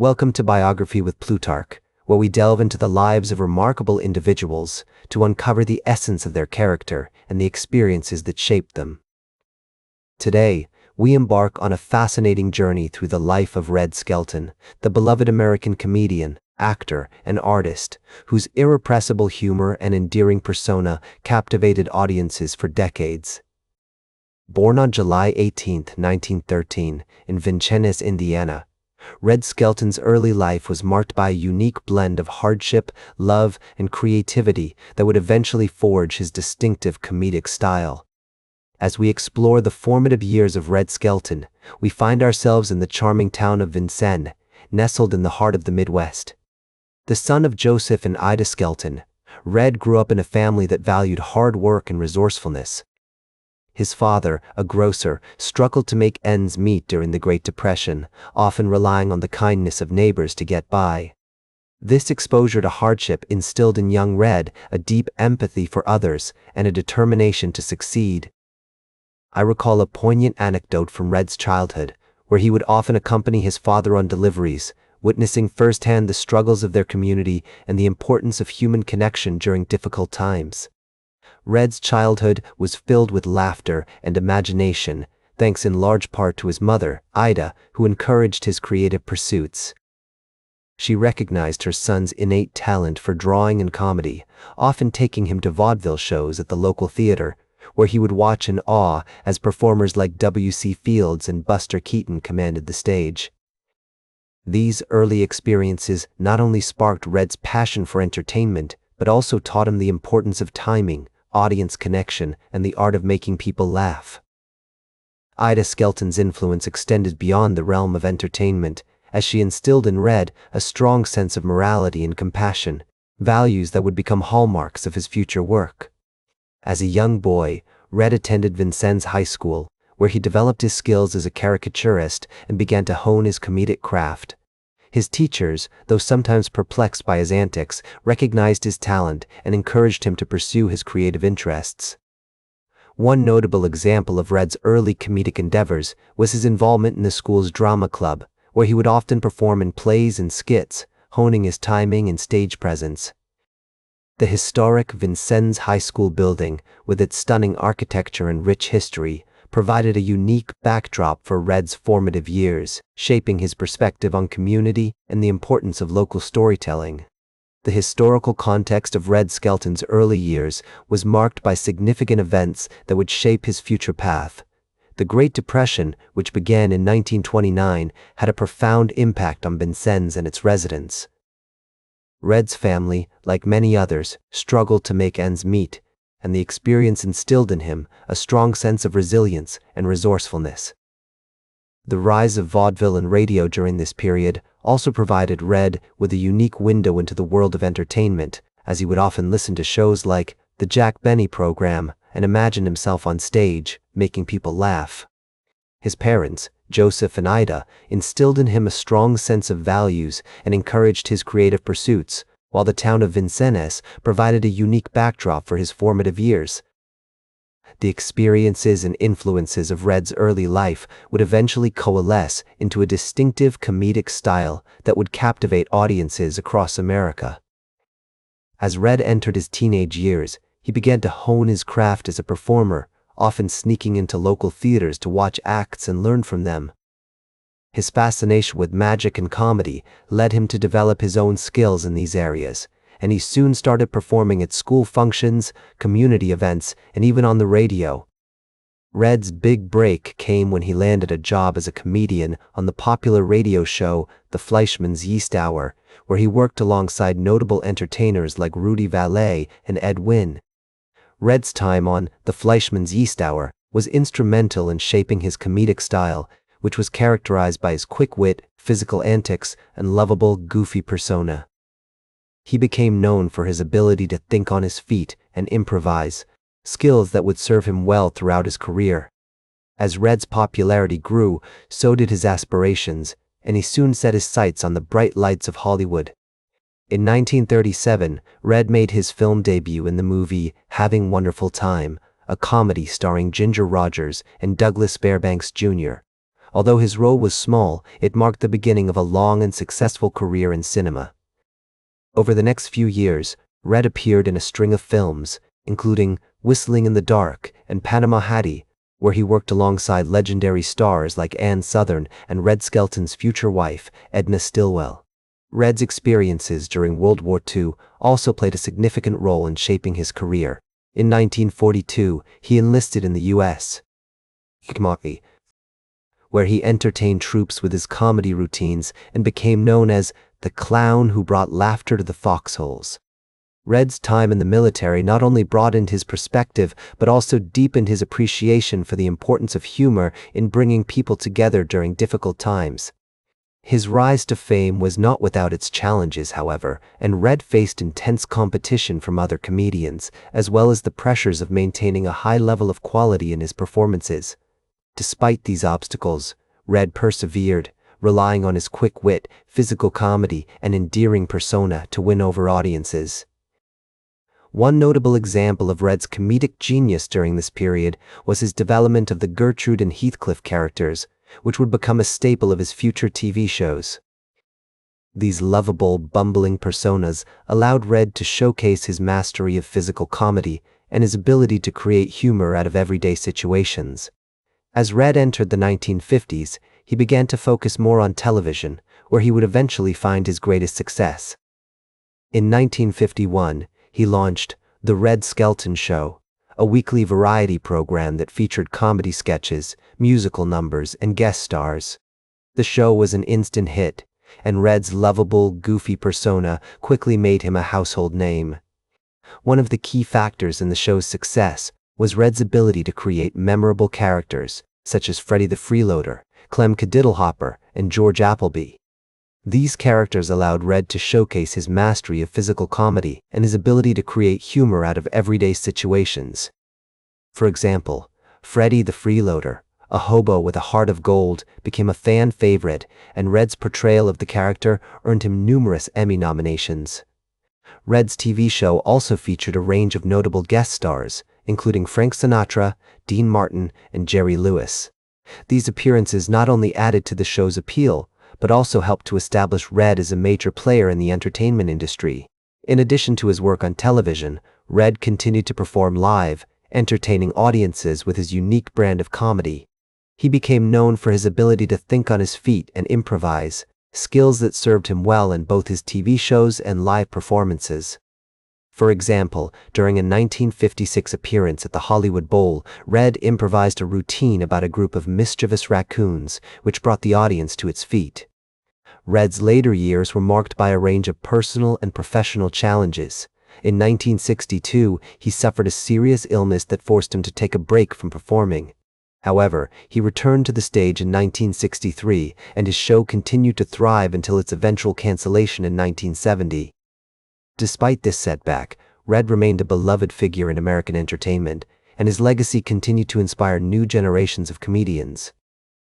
Welcome to Biography with Plutarch, where we delve into the lives of remarkable individuals to uncover the essence of their character and the experiences that shaped them. Today, we embark on a fascinating journey through the life of Red Skelton, the beloved American comedian, actor, and artist, whose irrepressible humor and endearing persona captivated audiences for decades. Born on July 18, 1913, in Vincennes, Indiana, Red Skelton's early life was marked by a unique blend of hardship, love, and creativity that would eventually forge his distinctive comedic style. As we explore the formative years of Red Skelton, we find ourselves in the charming town of Vincennes, nestled in the heart of the Midwest. The son of Joseph and Ida Skelton, Red grew up in a family that valued hard work and resourcefulness. His father, a grocer, struggled to make ends meet during the Great Depression, often relying on the kindness of neighbors to get by. This exposure to hardship instilled in young Red a deep empathy for others and a determination to succeed. I recall a poignant anecdote from Red's childhood, where he would often accompany his father on deliveries, witnessing firsthand the struggles of their community and the importance of human connection during difficult times. Red's childhood was filled with laughter and imagination, thanks in large part to his mother, Ida, who encouraged his creative pursuits. She recognized her son's innate talent for drawing and comedy, often taking him to vaudeville shows at the local theater, where he would watch in awe as performers like W.C. Fields and Buster Keaton commanded the stage. These early experiences not only sparked Red's passion for entertainment, but also taught him the importance of timing, audience connection, and the art of making people laugh. Ida Skelton's influence extended beyond the realm of entertainment, as she instilled in Red a strong sense of morality and compassion, values that would become hallmarks of his future work. As a young boy, Red attended Vincennes High School, where he developed his skills as a caricaturist and began to hone his comedic craft. His teachers, though sometimes perplexed by his antics, recognized his talent and encouraged him to pursue his creative interests. One notable example of Red's early comedic endeavors was his involvement in the school's drama club, where he would often perform in plays and skits, honing his timing and stage presence. The historic Vincennes High School building, with its stunning architecture and rich history, provided a unique backdrop for Red's formative years, shaping his perspective on community and the importance of local storytelling. The historical context of Red Skelton's early years was marked by significant events that would shape his future path. The Great Depression, which began in 1929, had a profound impact on Vincennes and its residents. Red's family, like many others, struggled to make ends meet, and the experience instilled in him a strong sense of resilience and resourcefulness. The rise of vaudeville and radio during this period also provided Red with a unique window into the world of entertainment, as he would often listen to shows like the Jack Benny program and imagine himself on stage, making people laugh. His parents, Joseph and Ida, instilled in him a strong sense of values and encouraged his creative pursuits, while the town of Vincennes provided a unique backdrop for his formative years. The experiences and influences of Red's early life would eventually coalesce into a distinctive comedic style that would captivate audiences across America. As Red entered his teenage years, he began to hone his craft as a performer, often sneaking into local theaters to watch acts and learn from them. His fascination with magic and comedy led him to develop his own skills in these areas, and he soon started performing at school functions, community events, and even on the radio. Red's big break came when he landed a job as a comedian on the popular radio show The Fleischmann's Yeast Hour, where he worked alongside notable entertainers like Rudy Vallee and Ed Wynn. Red's time on The Fleischmann's Yeast Hour was instrumental in shaping his comedic style, which was characterized by his quick wit, physical antics, and lovable, goofy persona. He became known for his ability to think on his feet and improvise, skills that would serve him well throughout his career. As Red's popularity grew, so did his aspirations, and he soon set his sights on the bright lights of Hollywood. In 1937, Red made his film debut in the movie Having Wonderful Time, a comedy starring Ginger Rogers and Douglas Fairbanks Jr., Although his role was small, it marked the beginning of a long and successful career in cinema. Over the next few years, Red appeared in a string of films, including Whistling in the Dark and Panama Hattie, where he worked alongside legendary stars like Ann Sothern and Red Skelton's future wife, Edna Stillwell. Red's experiences during World War II also played a significant role in shaping his career. In 1942, he enlisted in the U.S., where he entertained troops with his comedy routines and became known as the clown who brought laughter to the foxholes. Red's time in the military not only broadened his perspective but also deepened his appreciation for the importance of humor in bringing people together during difficult times. His rise to fame was not without its challenges, however, and Red faced intense competition from other comedians, as well as the pressures of maintaining a high level of quality in his performances. Despite these obstacles, Red persevered, relying on his quick wit, physical comedy, and endearing persona to win over audiences. One notable example of Red's comedic genius during this period was his development of the Gertrude and Heathcliff characters, which would become a staple of his future TV shows. These lovable, bumbling personas allowed Red to showcase his mastery of physical comedy and his ability to create humor out of everyday situations. As Red entered the 1950s, he began to focus more on television, where he would eventually find his greatest success. In 1951, he launched The Red Skelton Show, a weekly variety program that featured comedy sketches, musical numbers, and guest stars. The show was an instant hit, and Red's lovable, goofy persona quickly made him a household name. One of the key factors in the show's success was Red's ability to create memorable characters, such as Freddie the Freeloader, Clem Cadiddlehopper, and George Appleby. These characters allowed Red to showcase his mastery of physical comedy and his ability to create humor out of everyday situations. For example, Freddie the Freeloader, a hobo with a heart of gold, became a fan favorite, and Red's portrayal of the character earned him numerous Emmy nominations. Red's TV show also featured a range of notable guest stars, including Frank Sinatra, Dean Martin, and Jerry Lewis. These appearances not only added to the show's appeal, but also helped to establish Red as a major player in the entertainment industry. In addition to his work on television, Red continued to perform live, entertaining audiences with his unique brand of comedy. He became known for his ability to think on his feet and improvise, skills that served him well in both his TV shows and live performances. For example, during a 1956 appearance at the Hollywood Bowl, Red improvised a routine about a group of mischievous raccoons, which brought the audience to its feet. Red's later years were marked by a range of personal and professional challenges. In 1962, he suffered a serious illness that forced him to take a break from performing. However, he returned to the stage in 1963, and his show continued to thrive until its eventual cancellation in 1970. Despite this setback, Red remained a beloved figure in American entertainment, and his legacy continued to inspire new generations of comedians.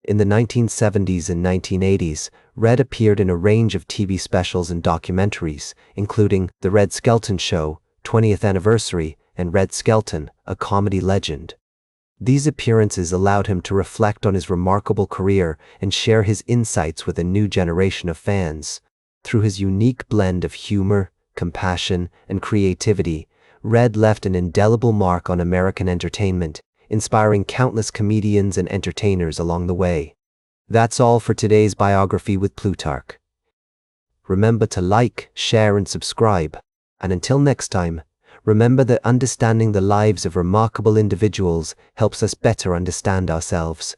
In the 1970s and 1980s, Red appeared in a range of TV specials and documentaries, including The Red Skelton Show, 20th Anniversary, and Red Skelton, a comedy legend. These appearances allowed him to reflect on his remarkable career and share his insights with a new generation of fans. Through his unique blend of humor, compassion, and creativity, Red left an indelible mark on American entertainment, inspiring countless comedians and entertainers along the way. That's all for today's biography with Plutarch. Remember to like, share, and subscribe. And until next time, remember that understanding the lives of remarkable individuals helps us better understand ourselves.